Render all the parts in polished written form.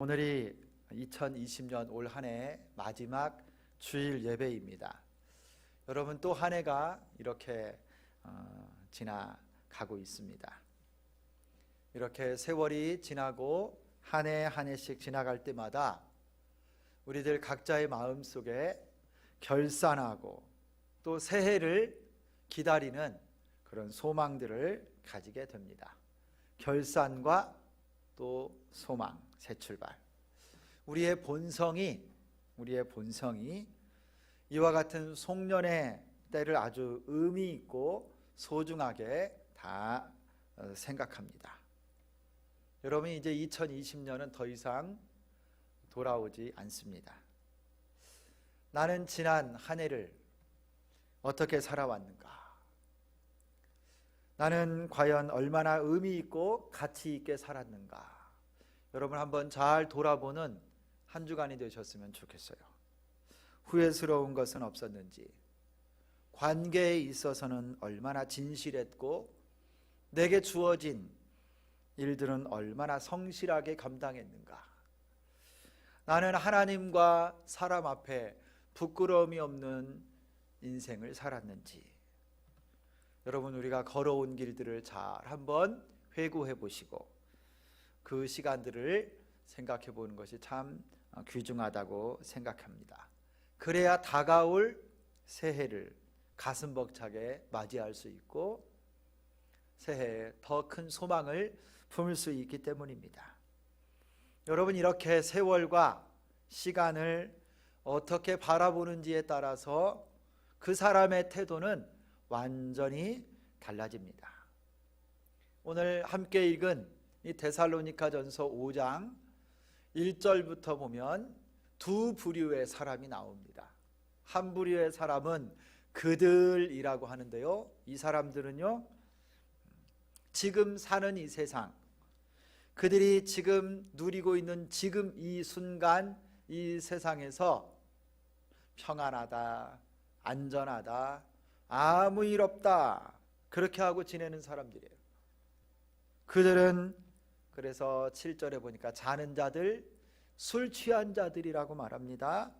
오늘이 2020년 올 한 해 마지막 주일 예배입니다. 여러분, 또 한 해가 이렇게 지나가고 있습니다. 이렇게 세월이 지나고 한 해 한 해씩 지나갈 때마다 우리들 각자의 마음속에 결산하고 또 새해를 기다리는 그런 소망들을 가지게 됩니다. 결산과 또 소망, 새 출발. 우리의 본성이 이와 같은 송년의 때를 아주 의미 있고 소중하게 다 생각합니다. 여러분, 이제 2020년은 더 이상 돌아오지 않습니다. 나는 지난 한 해를 어떻게 살아왔는가? 나는 과연 얼마나 의미 있고 가치 있게 살았는가? 여러분, 한번 잘 돌아보는 한 주간이 되셨으면 좋겠어요. 후회스러운 것은 없었는지, 관계에 있어서는 얼마나 진실했고, 내게 주어진 일들은 얼마나 성실하게 감당했는가? 나는 하나님과 사람 앞에 부끄러움이 없는 인생을 살았는지, 여러분, 우리가 걸어온 길들을 잘 한번 회고해 보시고 그 시간들을 생각해 보는 것이 참 귀중하다고 생각합니다. 그래야 다가올 새해를 가슴 벅차게 맞이할 수 있고 새해에 더 큰 소망을 품을 수 있기 때문입니다. 여러분, 이렇게 세월과 시간을 어떻게 바라보는지에 따라서 그 사람의 태도는 완전히 달라집니다. 오늘 함께 읽은 이 데살로니가전서 5장 1절부터 보면 두 부류의 사람이 나옵니다. 한 부류의 사람은 그들이라고 하는데요, 이 사람들은요, 지금 사는 이 세상, 그들이 지금 누리고 있는 지금 이 순간 이 세상에서 평안하다, 안전하다, 아무 일 없다, 그렇게 하고 지내는 사람들이에요. 그들은 그래서 7절에 보니까 자는 자들, 술 취한 자들이라고 말합니다.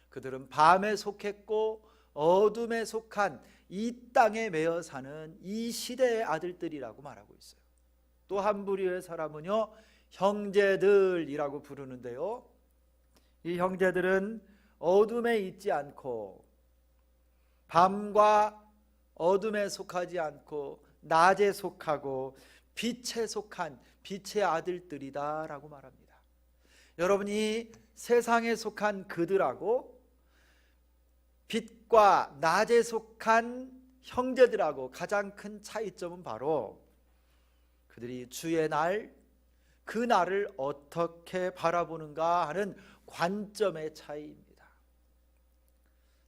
그들은 밤에 속했고 어둠에 속한 이 땅에 매여 사는 이 시대의 아들들이라고 말하고 있어요. 또 한 부류의 사람은요, 형제들이라고 부르는데요, 이 형제들은 어둠에 있지 않고 밤과 어둠에 속하지 않고 낮에 속하고 빛에 속한 빛의 아들들이다 라고 말합니다. 여러분이 세상에 속한 그들하고 빛과 낮에 속한 형제들하고 가장 큰 차이점은 바로 그들이 주의 날, 그 날을 어떻게 바라보는가 하는 관점의 차이입니다.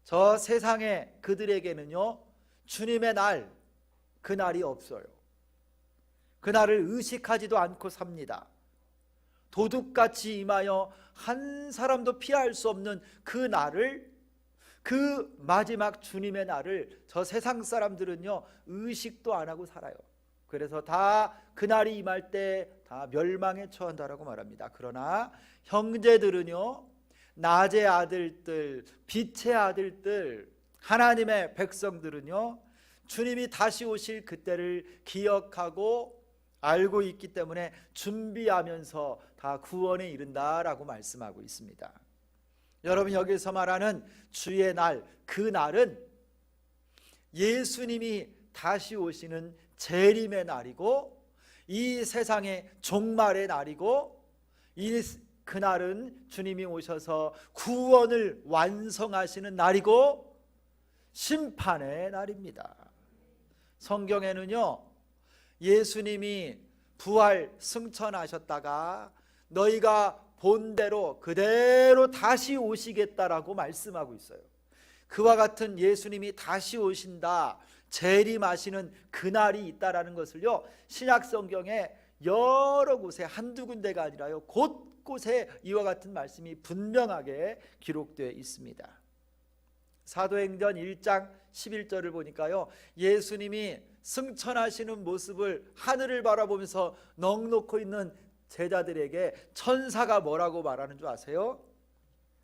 저 세상의 그들에게는요, 주님의 날, 그 날이 없어요. 그 날을 의식하지도 않고 삽니다. 도둑같이 임하여 한 사람도 피할 수 없는 그 날을, 그 마지막 주님의 날을 저 세상 사람들은요, 의식도 안 하고 살아요. 그래서 다 그 날이 임할 때 다 멸망에 처한다라고 말합니다. 그러나 형제들은요, 낮의 아들들, 빛의 아들들, 하나님의 백성들은요, 주님이 다시 오실 그때를 기억하고 알고 있기 때문에 준비하면서 다 구원에 이른다라고 말씀하고 있습니다. 여러분, 여기서 말하는 주의 날, 그 날은 예수님이 다시 오시는 재림의 날이고, 이 세상의 종말의 날이고, 그 날은 주님이 오셔서 구원을 완성하시는 날이고 심판의 날입니다. 성경에는요, 예수님이 부활 승천하셨다가 너희가 본대로 그대로 다시 오시겠다라고 말씀하고 있어요. 그와 같은 예수님이 다시 오신다, 재림하시는 그날이 있다라는 것을요, 신약 성경에 여러 곳에 한두 군데가 아니라요, 곳곳에 이와 같은 말씀이 분명하게 기록되어 있습니다. 사도행전 1장 11절을 보니까요, 예수님이 승천하시는 모습을 하늘을 바라보면서 넋놓고 있는 제자들에게 천사가 뭐라고 말하는 줄 아세요?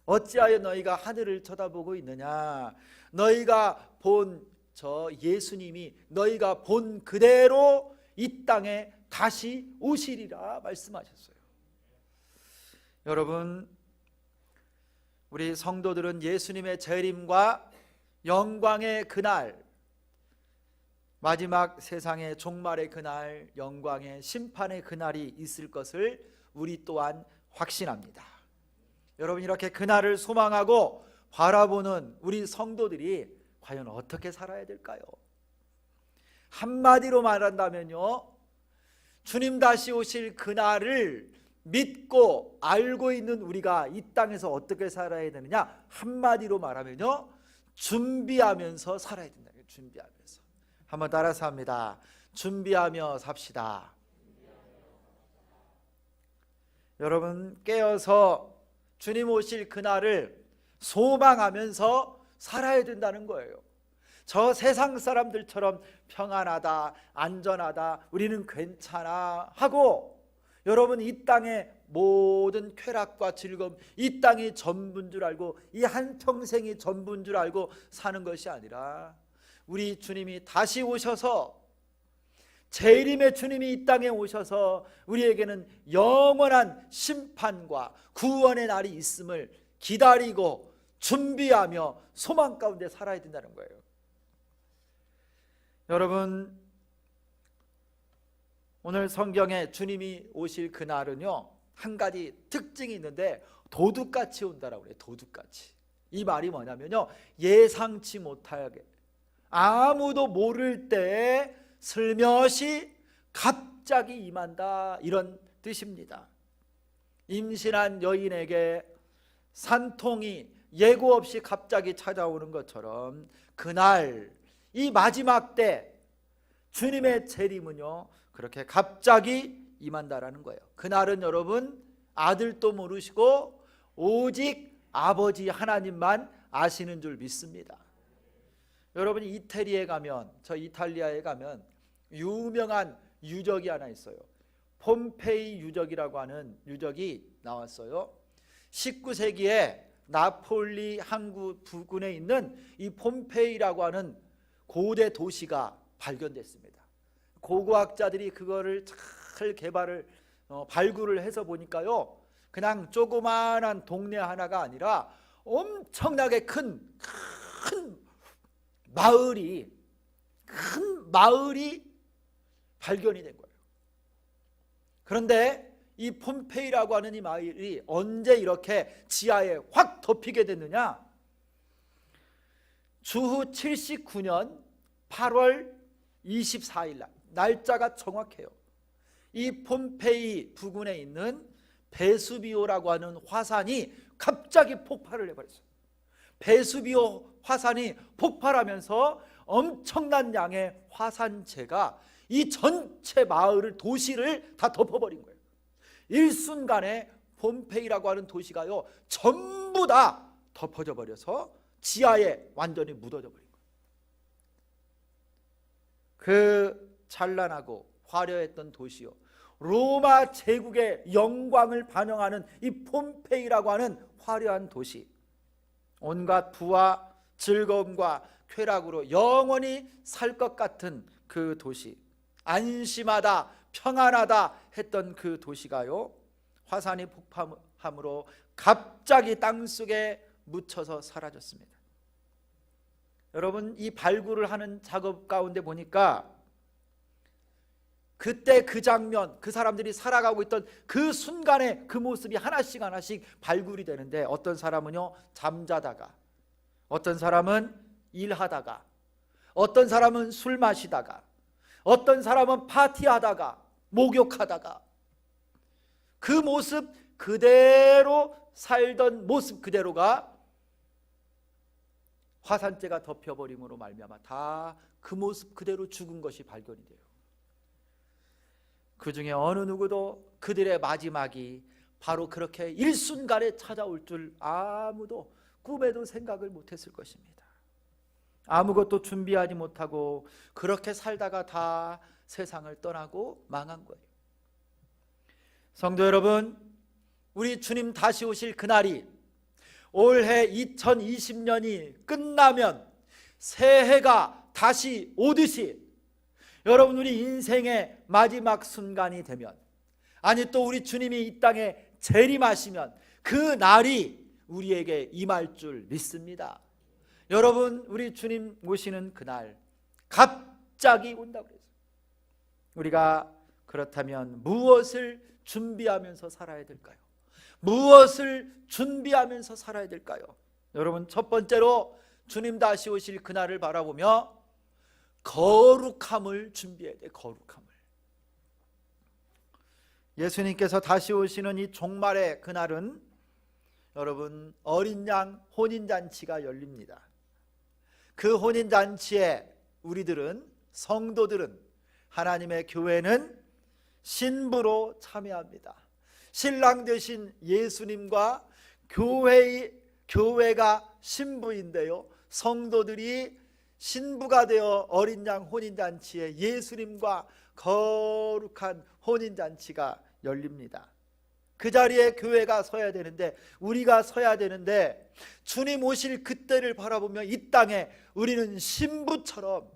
어찌하여 너희가 하늘을 쳐다보고 있느냐? 너희가 본 저 예수님이 너희가 본 그대로 이 땅에 다시 오시리라 말씀하셨어요. 여러분, 우리 성도들은 예수님의 재림과 영광의 그날, 마지막 세상의 종말의 그날, 영광의 심판의 그날이 있을 것을 우리 또한 확신합니다. 여러분, 이렇게 그날을 소망하고 바라보는 우리 성도들이 과연 어떻게 살아야 될까요? 한마디로 말한다면요, 주님 다시 오실 그날을 믿고 알고 있는 우리가 이 땅에서 어떻게 살아야 되느냐? 한마디로 말하면요, 준비하면서 살아야 된다. 준비하면서. 한번 따라서 합니다. 준비하며 삽시다. 여러분, 깨어서 주님 오실 그날을 소망하면서 살아야 된다는 거예요. 저 세상 사람들처럼 평안하다, 안전하다, 우리는 괜찮아 하고, 여러분, 이 땅의 모든 쾌락과 즐거움, 이 땅이 전부인 줄 알고, 이 한평생이 전부인 줄 알고 사는 것이 아니라, 우리 주님이 다시 오셔서, 재림의 주님이 이 땅에 오셔서 우리에게는 영원한 심판과 구원의 날이 있음을 기다리고 준비하며 소망 가운데 살아야 된다는 거예요. 여러분, 오늘 성경에 주님이 오실 그날은요, 한 가지 특징이 있는데 도둑같이 온다라고 그래요. 도둑같이. 이 말이 뭐냐면요, 예상치 못하게 아무도 모를 때에 슬며시 갑자기 임한다, 이런 뜻입니다. 임신한 여인에게 산통이 예고 없이 갑자기 찾아오는 것처럼 그날, 이 마지막 때 주님의 재림은요, 그렇게 갑자기 임한다라는 거예요. 그날은 여러분, 아들도 모르시고 오직 아버지 하나님만 아시는 줄 믿습니다. 여러분, 이태리에 가면, 저 이탈리아에 가면 유명한 유적이 하나 있어요. 폼페이 유적이라고 하는 유적이 나왔어요. 19세기에 나폴리 항구 부근에 있는 이 폼페이라고 하는 고대 도시가 발견됐습니다. 고고학자들이 그거를 잘 발굴을 해서 보니까요, 그냥 조그마한 동네 하나가 아니라 엄청나게 큰 마을이 발견이 된 거예요. 그런데 이 폼페이라고 하는 이 마을이 언제 이렇게 지하에 확 덮이게 됐느냐? 주후 79년 8월 24일 날, 날짜가 정확해요. 이 폼페이 부근에 있는 베수비오라고 하는 화산이 갑자기 폭발을 해버렸어요. 베수비오 화산이 폭발하면서 엄청난 양의 화산재가 이 전체 마을을, 도시를 다 덮어버린 거예요. 일순간에 폼페이라고 하는 도시가요, 전부 다 덮어져 버려서 지하에 완전히 묻어져 버린 거예요. 그 찬란하고 화려했던 도시요, 로마 제국의 영광을 반영하는 이 폼페이라고 하는 화려한 도시, 온갖 부와 즐거움과 쾌락으로 영원히 살 것 같은 그 도시, 안심하다, 평안하다 했던 그 도시가요, 화산이 폭발함으로 갑자기 땅속에 묻혀서 사라졌습니다. 여러분, 이 발굴을 하는 작업 가운데 보니까 그때 그 장면, 그 사람들이 살아가고 있던 그 순간의 그 모습이 하나씩 발굴이 되는데, 어떤 사람은요 잠자다가, 어떤 사람은 일하다가, 어떤 사람은 술 마시다가, 어떤 사람은 파티하다가, 목욕하다가, 그 모습 그대로 살던 모습 그대로가 화산재가 덮여버림으로 말미암아 다 그 모습 그대로 죽은 것이 발견이 돼요. 그 중에 어느 누구도 그들의 마지막이 바로 그렇게 일순간에 찾아올 줄 아무도 꿈에도 생각을 못했을 것입니다. 아무것도 준비하지 못하고 그렇게 살다가 다 세상을 떠나고 망한 거예요. 성도 여러분, 우리 주님 다시 오실 그날이 올해 2020년이 끝나면 새해가 다시 오듯이 여러분 우리 인생의 마지막 순간이 되면, 아니 또 우리 주님이 이 땅에 재림하시면 그 날이 우리에게 임할 줄 믿습니다. 여러분, 우리 주님 오시는 그날 갑자기 온다고 그랬어요. 우리가 그렇다면 무엇을 준비하면서 살아야 될까요? 무엇을 준비하면서 살아야 될까요? 여러분, 첫 번째로 주님 다시 오실 그날을 바라보며 거룩함을 준비해야 돼요. 거룩함을. 예수님께서 다시 오시는 이 종말의 그날은 여러분 어린 양 혼인잔치가 열립니다. 그 혼인잔치에 우리들은, 성도들은, 하나님의 교회는 신부로 참여합니다. 신랑 되신 예수님과 교회가 신부인데요, 성도들이 신부가 되어 어린 양 혼인잔치에 예수님과 거룩한 혼인잔치가 열립니다. 그 자리에 교회가 서야 되는데, 우리가 서야 되는데, 주님 오실 그때를 바라보며 이 땅에 우리는 신부처럼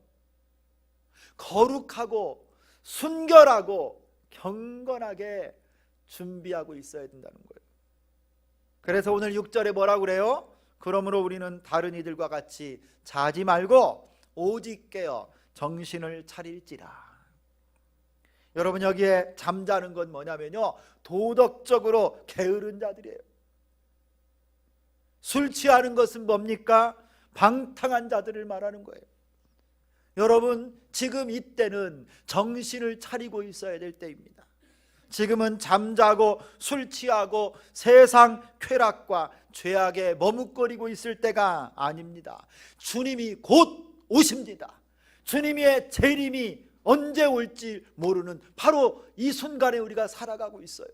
거룩하고 순결하고 경건하게 준비하고 있어야 된다는 거예요. 그래서 오늘 6절에 뭐라고 그래요? 그러므로 우리는 다른 이들과 같이 자지 말고 오직 깨어 정신을 차릴지라. 여러분, 여기에 잠자는 건 뭐냐면요, 도덕적으로 게으른 자들이에요. 술 취하는 것은 뭡니까? 방탕한 자들을 말하는 거예요. 여러분, 지금 이때는 정신을 차리고 있어야 될 때입니다. 지금은 잠자고 술 취하고 세상 쾌락과 죄악에 머뭇거리고 있을 때가 아닙니다. 주님이 곧 오십니다. 주님의 재림이 언제 올지 모르는 바로 이 순간에 우리가 살아가고 있어요.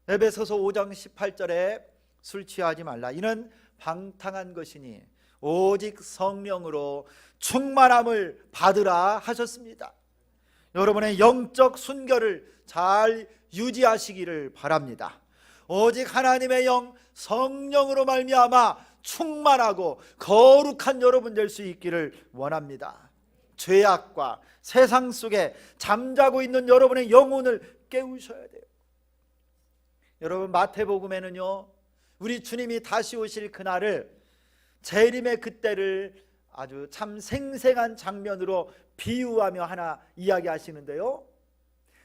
에베소서 5장 18절에 술 취하지 말라. 이는 방탕한 것이니 오직 성령으로 충만함을 받으라 하셨습니다. 여러분의 영적 순결을 잘 유지하시기를 바랍니다. 오직 하나님의 영 성령으로 말미암아 충만하고 거룩한 여러분 될 수 있기를 원합니다. 죄악과 세상 속에 잠자고 있는 여러분의 영혼을 깨우셔야 돼요. 여러분, 마태복음에는요, 우리 주님이 다시 오실 그날을, 재림의 그때를 아주 참 생생한 장면으로 비유하며 하나 이야기하시는데요,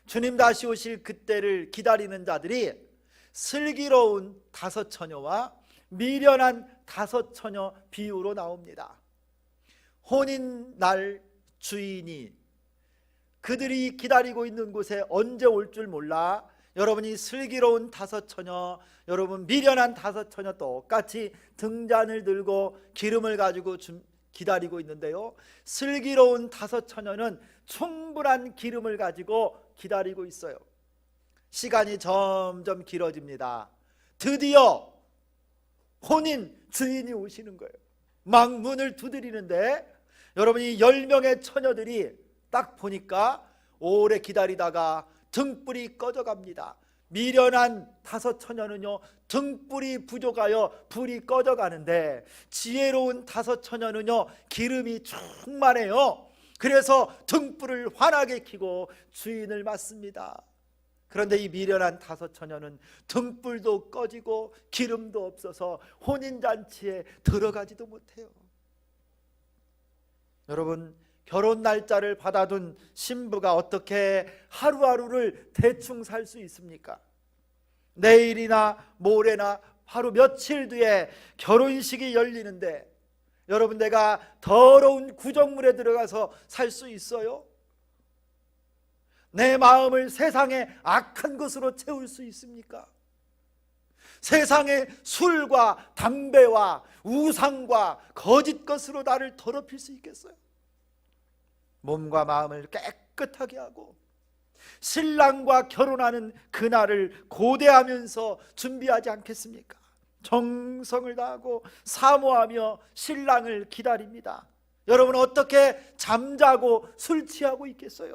주님 다시 오실 그때를 기다리는 자들이 슬기로운 5 처녀와 미련한 5 처녀 비유로 나옵니다. 혼인날 주인이 그들이 기다리고 있는 곳에 언제 올 줄 몰라 여러분이 슬기로운 5 처녀, 여러분 미련한 5 처녀 똑같이 등잔을 들고 기름을 가지고 기다리고 있는데요, 슬기로운 5 처녀는 충분한 기름을 가지고 기다리고 있어요. 시간이 점점 길어집니다. 드디어 혼인 주인이 오시는 거예요. 막 문을 두드리는데 여러분이 10명의 처녀들이 딱 보니까 오래 기다리다가 등불이 꺼져갑니다. 미련한 5 처녀는요, 등불이 부족하여 불이 꺼져가는데 지혜로운 5 처녀는요, 기름이 충만해요. 그래서 등불을 환하게 켜고 주인을 맞습니다. 그런데 이 미련한 5 처녀는 등불도 꺼지고 기름도 없어서 혼인잔치에 들어가지도 못해요. 여러분, 결혼 날짜를 받아둔 신부가 어떻게 하루하루를 대충 살 수 있습니까? 내일이나 모레나 하루 며칠 뒤에 결혼식이 열리는데 여러분, 내가 더러운 구정물에 들어가서 살 수 있어요? 내 마음을 세상의 악한 것으로 채울 수 있습니까? 세상의 술과 담배와 우상과 거짓 것으로 나를 더럽힐 수 있겠어요? 몸과 마음을 깨끗하게 하고 신랑과 결혼하는 그날을 고대하면서 준비하지 않겠습니까? 정성을 다하고 사모하며 신랑을 기다립니다. 여러분, 어떻게 잠자고 술 취하고 있겠어요?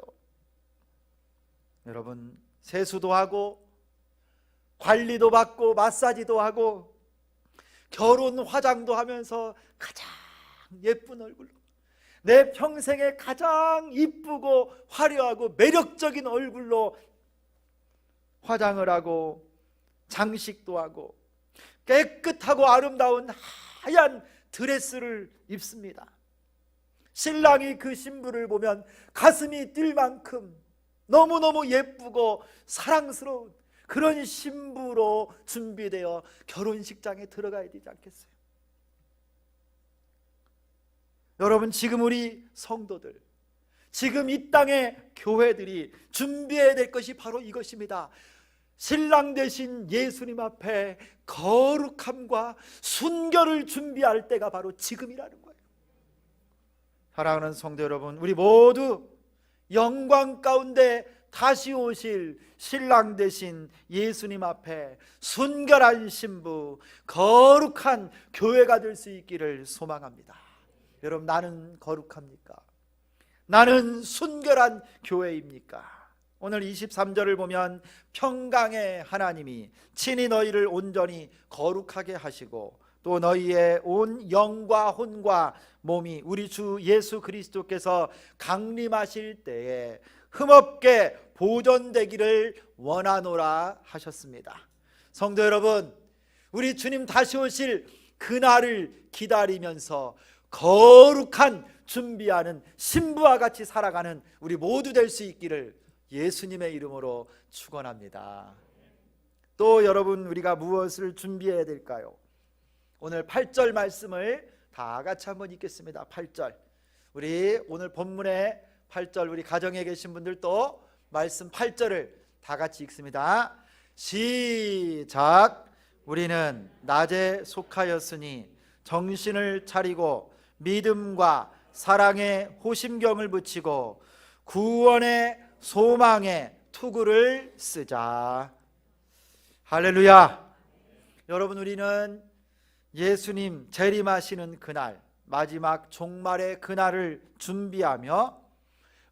여러분, 세수도 하고 관리도 받고 마사지도 하고 결혼 화장도 하면서 가장 예쁜 얼굴로, 내 평생에 가장 이쁘고 화려하고 매력적인 얼굴로 화장을 하고 장식도 하고 깨끗하고 아름다운 하얀 드레스를 입습니다. 신랑이 그 신부를 보면 가슴이 뛸 만큼 너무너무 예쁘고 사랑스러운 그런 신부로 준비되어 결혼식장에 들어가야 되지 않겠어요? 여러분, 지금 우리 성도들, 지금 이 땅의 교회들이 준비해야 될 것이 바로 이것입니다. 신랑 되신 예수님 앞에 거룩함과 순결을 준비할 때가 바로 지금이라는 거예요. 사랑하는 성도 여러분, 우리 모두 영광 가운데 다시 오실 신랑 되신 예수님 앞에 순결한 신부, 거룩한 교회가 될 수 있기를 소망합니다. 여러분, 나는 거룩합니까? 나는 순결한 교회입니까? 오늘 23절을 보면 평강의 하나님이 친히 너희를 온전히 거룩하게 하시고 또 너희의 온 영과 혼과 몸이 우리 주 예수 그리스도께서 강림하실 때에 흠없게 보존되기를 원하노라 하셨습니다. 성도 여러분, 우리 주님 다시 오실 그날을 기다리면서 거룩한 준비하는 신부와 같이 살아가는 우리 모두 될 수 있기를 예수님의 이름으로 축원합니다. 또 여러분, 우리가 무엇을 준비해야 될까요? 오늘 8절 말씀을 다 같이 한번 읽겠습니다. 8절, 우리 오늘 본문의 8절, 우리 가정에 계신 분들도 말씀 8절을 다 같이 읽습니다. 시작. 우리는 낮에 속하였으니 정신을 차리고 믿음과 사랑에 호심경을 붙이고 구원의 소망의 투구를 쓰자. 할렐루야. 여러분, 우리는 예수님 재림하시는 그날, 마지막 종말의 그날을 준비하며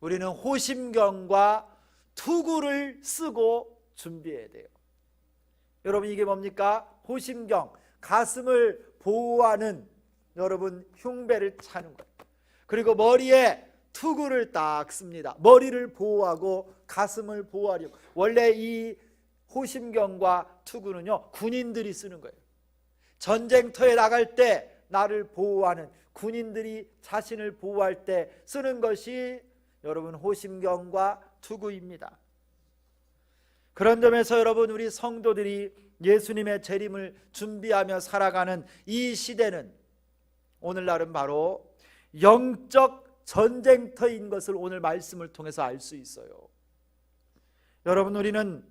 우리는 호심경과 투구를 쓰고 준비해야 돼요. 여러분, 이게 뭡니까? 호심경, 가슴을 보호하는 여러분 흉배를 차는 거예요. 그리고 머리에 투구를 딱 씁니다. 머리를 보호하고 가슴을 보호하려고. 원래 이 호심경과 투구는요, 군인들이 쓰는 거예요. 전쟁터에 나갈 때 나를 보호하는, 군인들이 자신을 보호할 때 쓰는 것이 여러분 호심경과 투구입니다. 그런 점에서 여러분, 우리 성도들이 예수님의 재림을 준비하며 살아가는 이 시대는 오늘날은 바로 영적 전쟁터인 것을 오늘 말씀을 통해서 알 수 있어요. 여러분, 우리는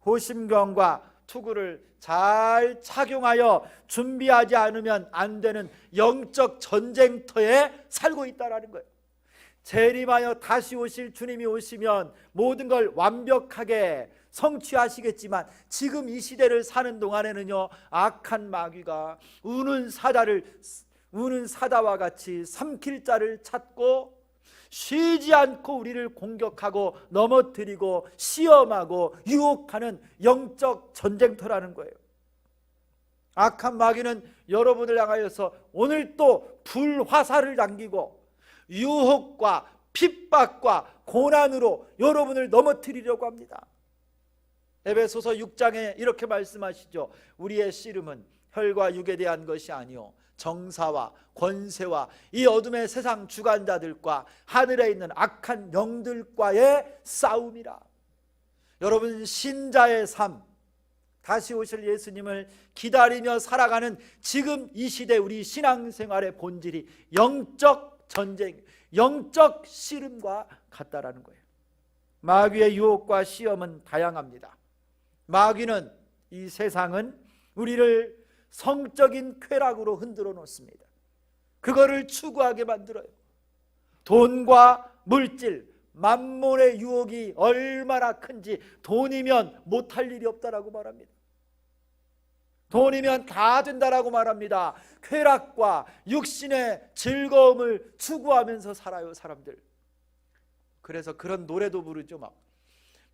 호심경과 투구를 잘 착용하여 준비하지 않으면 안 되는 영적 전쟁터에 살고 있다는 거예요. 재림하여 다시 오실 주님이 오시면 모든 걸 완벽하게 성취하시겠지만 지금 이 시대를 사는 동안에는요, 악한 마귀가 우는 사자와 같이 삼킬 자를 찾고 쉬지 않고 우리를 공격하고 넘어뜨리고 시험하고 유혹하는 영적 전쟁터라는 거예요. 악한 마귀는 여러분을 향하여서 오늘 또 불화살을 당기고 유혹과 핍박과 고난으로 여러분을 넘어뜨리려고 합니다. 에베소서 6장에 이렇게 말씀하시죠. 우리의 씨름은 혈과 육에 대한 것이 아니요 정사와 권세와 이 어둠의 세상 주관자들과 하늘에 있는 악한 영들과의 싸움이라. 여러분, 신자의 삶, 다시 오실 예수님을 기다리며 살아가는 지금 이 시대 우리 신앙생활의 본질이 영적 전쟁, 영적 씨름과 같다라는 거예요. 마귀의 유혹과 시험은 다양합니다. 마귀는, 이 세상은 우리를 성적인 쾌락으로 흔들어 놓습니다. 그거를 추구하게 만들어요. 돈과 물질, 만몬의 유혹이 얼마나 큰지 돈이면 못할 일이 없다라고 말합니다. 돈이면 다 된다라고 말합니다. 쾌락과 육신의 즐거움을 추구하면서 살아요, 사람들. 그래서 그런 노래도 부르죠. 막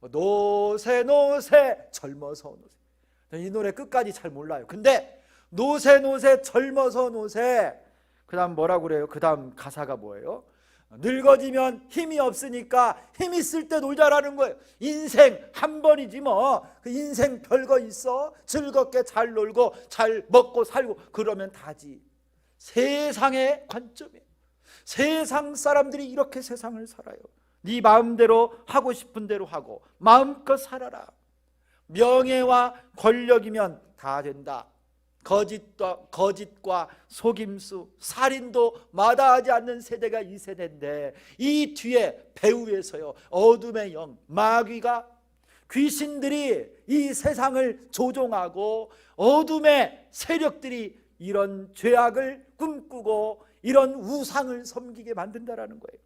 노새 노새 젊어서 노새. 이 노래 끝까지 잘 몰라요. 근데 노새 노새 젊어서 노새, 그 다음 뭐라고 그래요? 그 다음 가사가 뭐예요? 늙어지면 힘이 없으니까 힘 있을 때 놀자라는 거예요. 인생 한 번이지 뭐. 그 인생 별거 있어? 즐겁게 잘 놀고 잘 먹고 살고 그러면 다지. 세상의 관점이에요. 세상 사람들이 이렇게 세상을 살아요. 네 마음대로 하고 싶은 대로 하고 마음껏 살아라. 명예와 권력이면 다 된다. 거짓과 속임수, 살인도 마다하지 않는 세대가 이 세대인데, 이 뒤에 배후에서요 어둠의 영, 마귀가, 귀신들이 이 세상을 조종하고 어둠의 세력들이 이런 죄악을 꿈꾸고 이런 우상을 섬기게 만든다라는 거예요.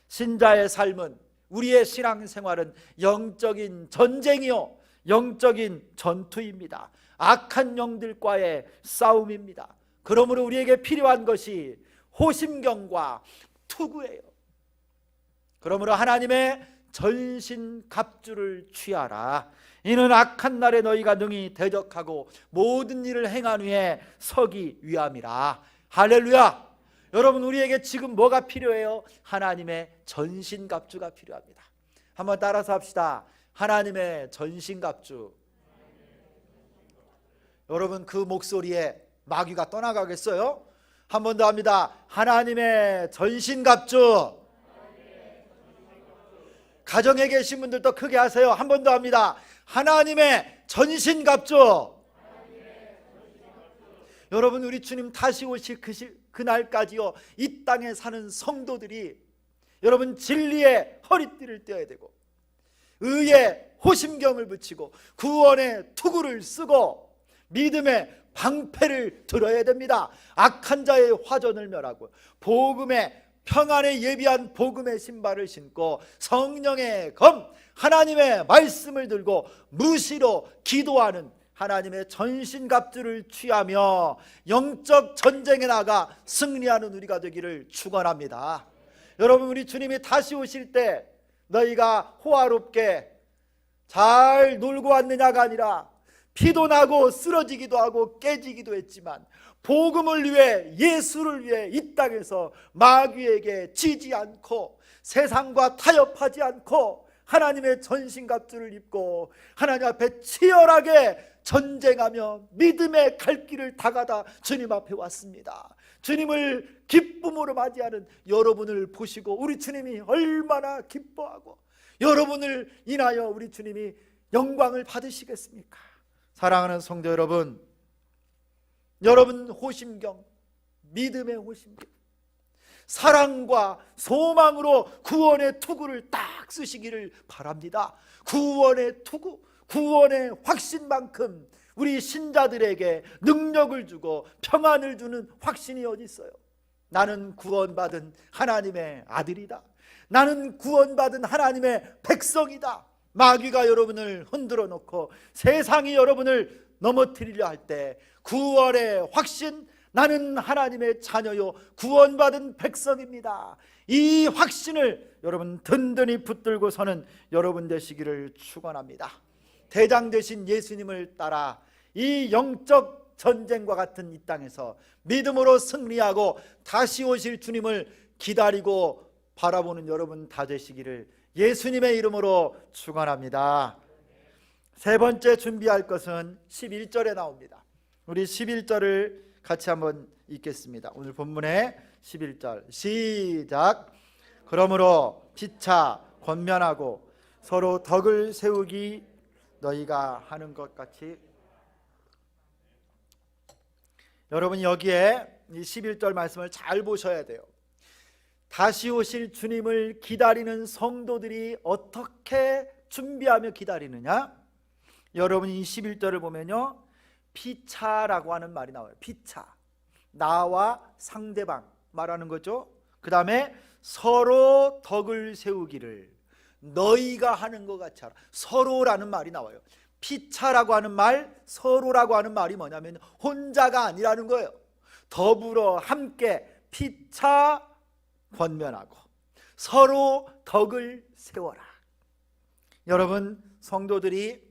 신자의 삶은, 우리의 신앙생활은 영적인 전쟁이요 영적인 전투입니다. 악한 영들과의 싸움입니다. 그러므로 우리에게 필요한 것이 호심경과 투구예요. 그러므로 하나님의 전신갑주를 취하라. 이는 악한 날에 너희가 능히 대적하고 모든 일을 행한 후에 서기 위함이라. 할렐루야. 여러분, 우리에게 지금 뭐가 필요해요? 하나님의 전신갑주가 필요합니다. 한번 따라서 합시다. 하나님의 전신갑주. 여러분, 그 목소리에 마귀가 떠나가겠어요? 한 번 더 합니다. 하나님의 전신갑주. 가정에 계신 분들도 크게 하세요. 한 번 더 합니다. 하나님의 전신갑주. 여러분, 우리 주님 다시 오실 그날까지요 이 땅에 사는 성도들이 여러분 진리의 허리띠를 떼어야 되고 의의 호심경을 붙이고 구원의 투구를 쓰고 믿음의 방패를 들어야 됩니다. 악한 자의 화전을 멸하고 복음의 평안에 예비한 복음의 신발을 신고 성령의 검 하나님의 말씀을 들고 무시로 기도하는 하나님의 전신갑주를 취하며 영적 전쟁에 나가 승리하는 우리가 되기를 축원합니다. 여러분, 우리 주님이 다시 오실 때 너희가 호화롭게 잘 놀고 왔느냐가 아니라 피도 나고 쓰러지기도 하고 깨지기도 했지만 복음을 위해, 예수를 위해 이 땅에서 마귀에게 지지 않고 세상과 타협하지 않고 하나님의 전신갑주를 입고 하나님 앞에 치열하게 전쟁하며 믿음의 갈 길을 다가다 주님 앞에 왔습니다. 주님을 기쁨으로 맞이하는 여러분을 보시고 우리 주님이 얼마나 기뻐하고 여러분을 인하여 우리 주님이 영광을 받으시겠습니까? 사랑하는 성도 여러분, 여러분 호심경, 믿음의 호심경, 사랑과 소망으로 구원의 투구를 딱 쓰시기를 바랍니다. 구원의 투구, 구원의 확신만큼 우리 신자들에게 능력을 주고 평안을 주는 확신이 어디 있어요? 나는 구원받은 하나님의 아들이다. 나는 구원받은 하나님의 백성이다. 마귀가 여러분을 흔들어 놓고 세상이 여러분을 넘어뜨리려 할 때 구원의 확신, 나는 하나님의 자녀요 구원받은 백성입니다. 이 확신을 여러분 든든히 붙들고 서는 여러분 되시기를 축원합니다. 대장 되신 예수님을 따라 이 영적 전쟁과 같은 이 땅에서 믿음으로 승리하고 다시 오실 주님을 기다리고 바라보는 여러분 다 되시기를 예수님의 이름으로 축원합니다. 세 번째 준비할 것은 11절에 나옵니다. 우리 11절을 같이 한번 읽겠습니다. 오늘 본문의 11절 시작. 그러므로 피차 권면하고 서로 덕을 세우기 너희가 하는 것 같이. 여러분, 여기에 이 11절 말씀을 잘 보셔야 돼요. 다시 오실 주님을 기다리는 성도들이 어떻게 준비하며 기다리느냐? 여러분, 이 11절을 보면요 피차라고 하는 말이 나와요. 피차, 나와 상대방 말하는 거죠. 그 다음에 서로 덕을 세우기를 너희가 하는 것 같이 하라. 서로라는 말이 나와요. 피차라고 하는 말, 서로라고 하는 말이 뭐냐면 혼자가 아니라는 거예요. 더불어 함께 피차 권면하고 서로 덕을 세워라. 여러분, 성도들이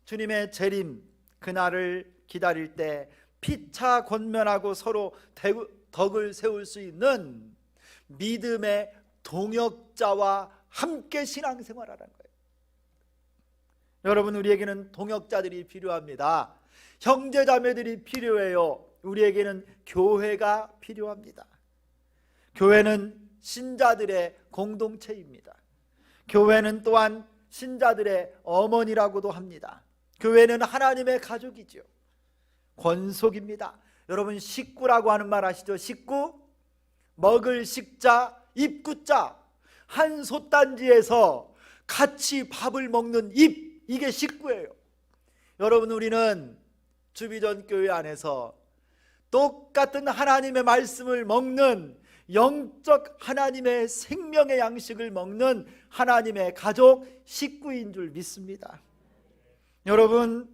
주님의 재림 그날을 기다릴 때 피차 권면하고 서로 덕을 세울 수 있는 믿음의 동역자와 함께 신앙생활하라는 거예요. 여러분, 우리에게는 동역자들이 필요합니다. 형제자매들이 필요해요. 우리에게는 교회가 필요합니다. 교회는 신자들의 공동체입니다. 교회는 또한 신자들의 어머니라고도 합니다. 교회는 하나님의 가족이죠. 권속입니다. 여러분, 식구라고 하는 말 아시죠? 식구, 먹을 식자, 입구자. 한 솥단지에서 같이 밥을 먹는 입, 이게 식구예요. 여러분, 우리는 주비전 교회 안에서 똑같은 하나님의 말씀을 먹는, 영적 하나님의 생명의 양식을 먹는 하나님의 가족, 식구인 줄 믿습니다. 여러분,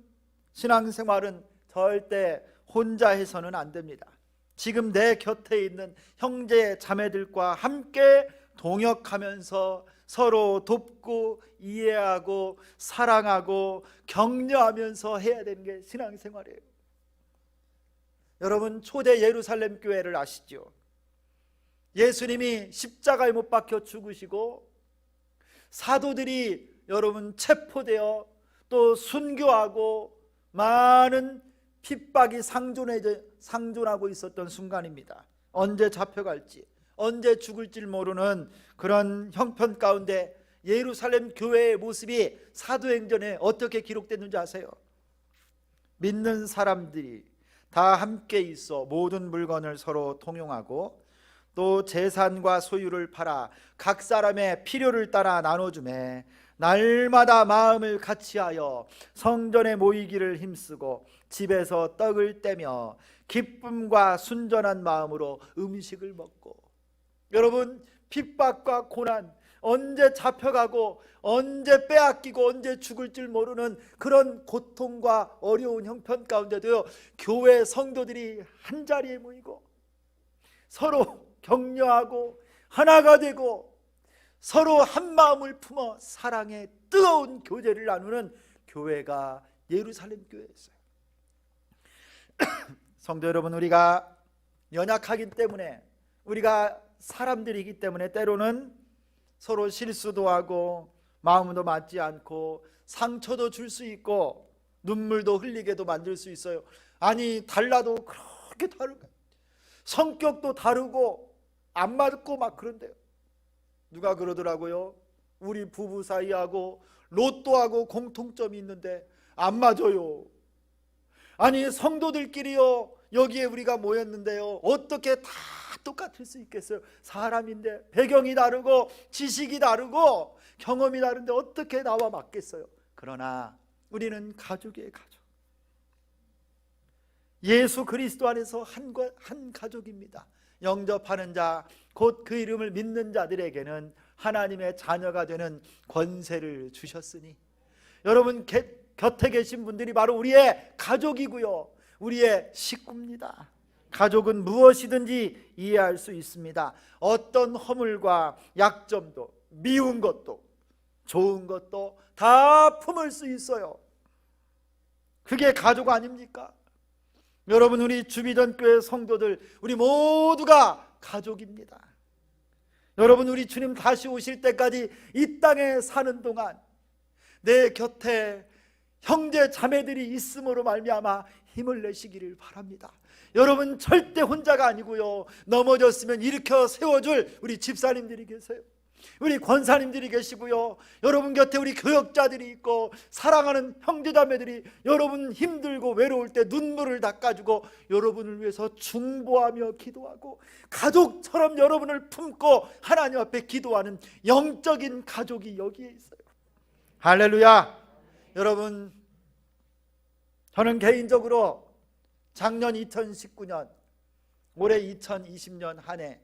신앙생활은 절대 혼자 해서는 안 됩니다. 지금 내 곁에 있는 형제 자매들과 함께 동역하면서 서로 돕고 이해하고 사랑하고 격려하면서 해야 되는 게 신앙생활이에요. 여러분, 초대 예루살렘 교회를 아시죠? 예수님이 십자가에 못 박혀 죽으시고 사도들이 여러분 체포되어 또 순교하고 많은 핍박이 상존하고 있었던 순간입니다. 언제 잡혀갈지, 언제 죽을지 모르는 그런 형편 가운데 예루살렘 교회의 모습이 사도행전에 어떻게 기록됐는지 아세요? 믿는 사람들이 다 함께 있어 모든 물건을 서로 통용하고 또 재산과 소유를 팔아 각 사람의 필요를 따라 나눠주매 날마다 마음을 같이하여 성전에 모이기를 힘쓰고 집에서 떡을 떼며 기쁨과 순전한 마음으로 음식을 먹고. 여러분, 핍박과 고난, 언제 잡혀가고 언제 빼앗기고 언제 죽을 줄 모르는 그런 고통과 어려운 형편 가운데도요, 교회 성도들이 한자리에 모이고 서로 격려하고 하나가 되고 서로 한 마음을 품어 사랑의 뜨거운 교제를 나누는 교회가 예루살렘 교회였어요. 성도 여러분, 우리가 연약하기 때문에, 우리가 사람들이기 때문에 때로는 서로 실수도 하고 마음도 맞지 않고 상처도 줄 수 있고 눈물도 흘리게도 만들 수 있어요. 아니, 달라도 그렇게 다르고 성격도 다르고 안 맞고 막 그런데요. 누가 그러더라고요. 우리 부부 사이하고 로또하고 공통점이 있는데 안 맞아요. 아니, 성도들끼리요, 여기에 우리가 모였는데요, 어떻게 다 똑같을 수 있겠어요? 사람인데 배경이 다르고 지식이 다르고 경험이 다른데 어떻게 나와 맞겠어요? 그러나 우리는 가족이에요. 가족. 예수 그리스도 안에서 한 가족입니다. 영접하는 자, 곧 그 이름을 믿는 자들에게는 하나님의 자녀가 되는 권세를 주셨으니, 여러분 곁에 계신 분들이 바로 우리의 가족이고요, 우리의 식구입니다. 가족은 무엇이든지 이해할 수 있습니다. 어떤 허물과 약점도, 미운 것도 좋은 것도 다 품을 수 있어요. 그게 가족 아닙니까? 여러분, 우리 주비전 교회 성도들, 우리 모두가 가족입니다. 여러분, 우리 주님 다시 오실 때까지 이 땅에 사는 동안 내 곁에 형제 자매들이 있음으로 말미암아 힘을 내시기를 바랍니다. 여러분, 절대 혼자가 아니고요, 넘어졌으면 일으켜 세워줄 우리 집사님들이 계세요. 우리 권사님들이 계시고요, 여러분 곁에 우리 교역자들이 있고 사랑하는 형제자매들이 여러분 힘들고 외로울 때 눈물을 닦아주고 여러분을 위해서 중보하며 기도하고 가족처럼 여러분을 품고 하나님 앞에 기도하는 영적인 가족이 여기에 있어요. 할렐루야. 여러분, 저는 개인적으로 작년 2019년, 올해 2020년 한 해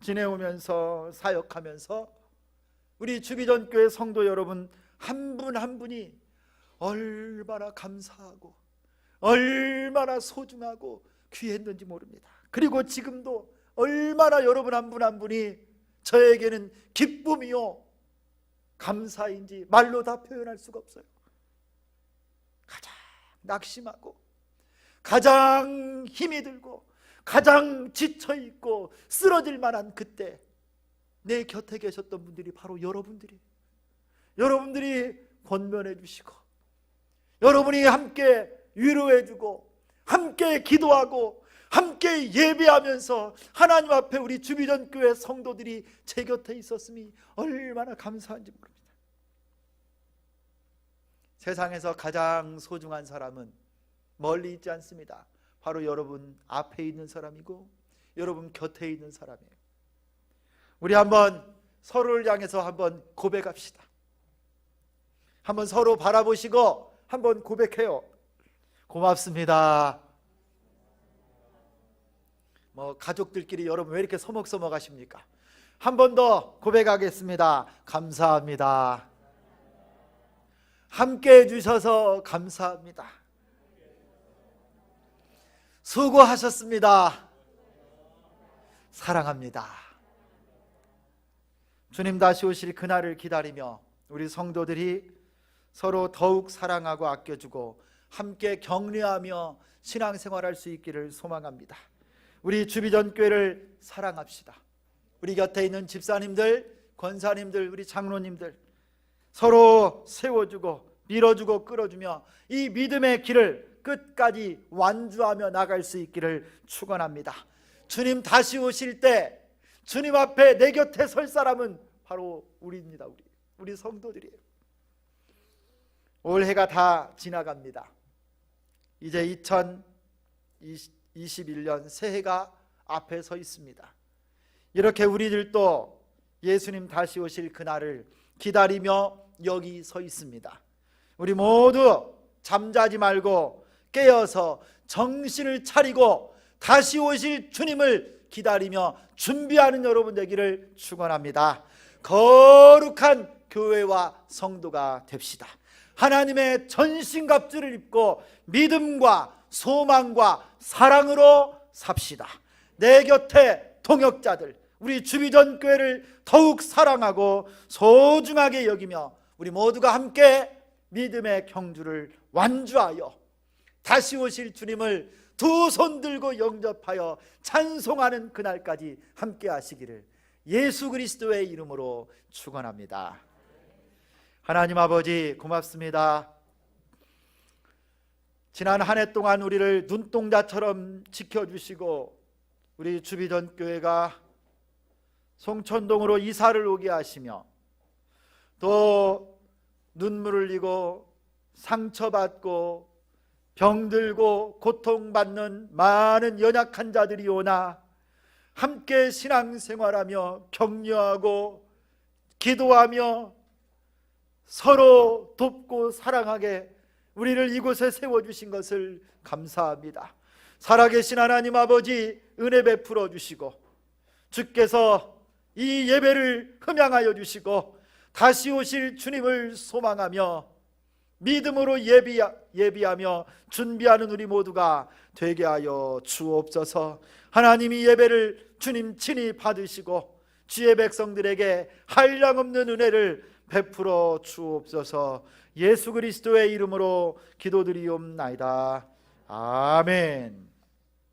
지내오면서 사역하면서 우리 주비전 교회 성도 여러분 한 분 한 분이 얼마나 감사하고 얼마나 소중하고 귀했는지 모릅니다. 그리고 지금도 얼마나 여러분 한 분 한 분이 저에게는 기쁨이요 감사인지 말로 다 표현할 수가 없어요. 가장 낙심하고 가장 힘이 들고 가장 지쳐있고 쓰러질 만한 그때 내 곁에 계셨던 분들이 바로 여러분들이 권면해 주시고, 여러분이 함께 위로해 주고, 함께 기도하고, 함께 예배하면서 하나님 앞에 우리 주비전 교회 성도들이 제 곁에 있었음이 얼마나 감사한지 모릅니다. 세상에서 가장 소중한 사람은 멀리 있지 않습니다. 바로 여러분 앞에 있는 사람이고 여러분 곁에 있는 사람이에요. 우리 한번 서로를 향해서 한번 고백합시다. 한번 서로 바라보시고 한번 고백해요. 고맙습니다. 가족들끼리 여러분 왜 이렇게 서먹서먹 하십니까? 한 번 더 고백하겠습니다. 감사합니다. 함께 해주셔서 감사합니다. 수고하셨습니다. 사랑합니다. 주님 다시 오실 그날을 기다리며 우리 성도들이 서로 더욱 사랑하고 아껴주고 함께 격려하며 신앙생활할 수 있기를 소망합니다. 우리 주비전교회를 사랑합시다. 우리 곁에 있는 집사님들, 권사님들, 우리 장로님들 서로 세워주고 밀어주고 끌어주며 이 믿음의 길을 끝까지 완주하며 나갈 수 있기를 축원합니다. 주님 다시 오실 때 주님 앞에 내 곁에 설 사람은 바로 우리입니다. 우리 성도들이에요. 올해가 다 지나갑니다. 이제 2021년 새해가 앞에 서 있습니다. 이렇게 우리들도 예수님 다시 오실 그날을 기다리며 여기 서 있습니다. 우리 모두 잠자지 말고 깨어서 정신을 차리고 다시 오실 주님을 기다리며 준비하는 여러분 되기를 축원합니다. 거룩한 교회와 성도가 됩시다. 하나님의 전신갑주를 입고 믿음과 소망과 사랑으로 삽시다. 내 곁에 동역자들, 우리 주비전교회를 더욱 사랑하고 소중하게 여기며 우리 모두가 함께 믿음의 경주를 완주하여 다시 오실 주님을 두 손 들고 영접하여 찬송하는 그날까지 함께 하시기를 예수 그리스도의 이름으로 축원합니다. 하나님 아버지 고맙습니다. 지난 한 해 동안 우리를 눈동자처럼 지켜주시고 우리 주비전교회가 송천동으로 이사를 오게 하시며 또 눈물을 흘리고 상처받고 병들고 고통받는 많은 연약한 자들이 오나 함께 신앙생활하며 격려하고 기도하며 서로 돕고 사랑하게 우리를 이곳에 세워주신 것을 감사합니다. 살아계신 하나님 아버지 은혜 베풀어 주시고 주께서 이 예배를 흠양하여 주시고 다시 오실 주님을 소망하며 믿음으로 예비하며 준비하는 우리 모두가 되게 하여 주옵소서. 하나님이 예배를 주님 친히 받으시고 주의 백성들에게 한량없는 은혜를 베풀어 주옵소서. 예수 그리스도의 이름으로 기도드리옵나이다. 아멘.